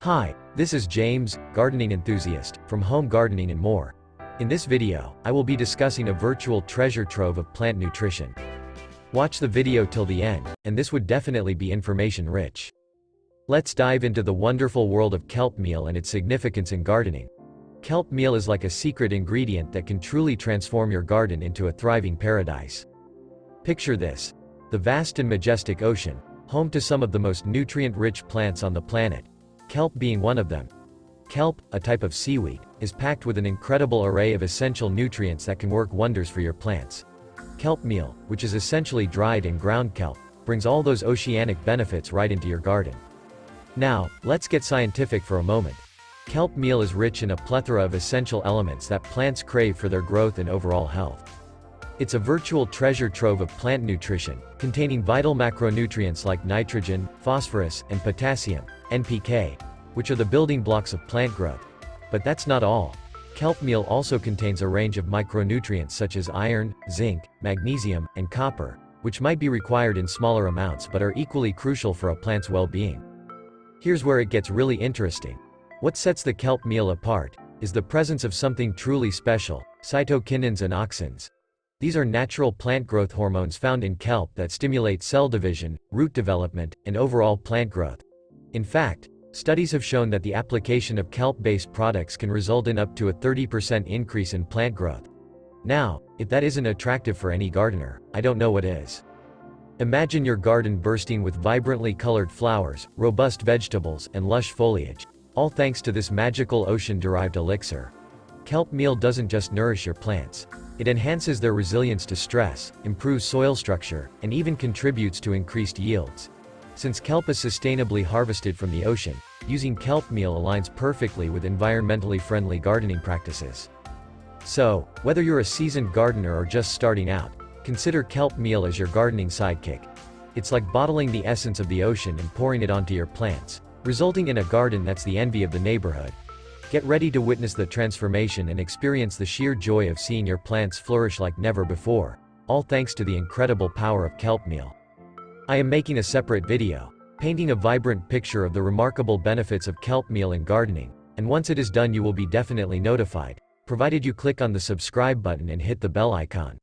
Hi, this is James, gardening enthusiast, from Home Gardening and More. In this video, I will be discussing a virtual treasure trove of plant nutrition. Watch the video till the end, and this would definitely be information-rich. Let's dive into the wonderful world of kelp meal and its significance in gardening. Kelp meal is like a secret ingredient that can truly transform your garden into a thriving paradise. Picture this: the vast and majestic ocean, home to some of the most nutrient-rich plants on the planet, kelp being one of them. Kelp, a type of seaweed, is packed with an incredible array of essential nutrients that can work wonders for your plants. Kelp meal, which is essentially dried and ground kelp, brings all those oceanic benefits right into your garden. Now, let's get scientific for a moment. Kelp meal is rich in a plethora of essential elements that plants crave for their growth and overall health. It's a virtual treasure trove of plant nutrition, containing vital macronutrients like nitrogen, phosphorus, and potassium, NPK, which are the building blocks of plant growth. But that's not all. Kelp meal also contains a range of micronutrients such as iron, zinc, magnesium, and copper, which might be required in smaller amounts but are equally crucial for a plant's well-being. Here's where it gets really interesting. What sets the kelp meal apart is the presence of something truly special: cytokinins and auxins. These are natural plant growth hormones found in kelp that stimulate cell division, root development, and overall plant growth. In fact, studies have shown that the application of kelp-based products can result in up to a 30% increase in plant growth. Now, if that isn't attractive for any gardener, I don't know what is. Imagine your garden bursting with vibrantly colored flowers, robust vegetables, and lush foliage, all thanks to this magical ocean-derived elixir. Kelp meal doesn't just nourish your plants. It enhances their resilience to stress, improves soil structure, and even contributes to increased yields. Since kelp is sustainably harvested from the ocean, using kelp meal aligns perfectly with environmentally friendly gardening practices. So, whether you're a seasoned gardener or just starting out, consider kelp meal as your gardening sidekick. It's like bottling the essence of the ocean and pouring it onto your plants, resulting in a garden that's the envy of the neighborhood. Get ready to witness the transformation and experience the sheer joy of seeing your plants flourish like never before, all thanks to the incredible power of kelp meal. I am making a separate video, painting a vibrant picture of the remarkable benefits of kelp meal in gardening, and once it is done you will be definitely notified, provided you click on the subscribe button and hit the bell icon.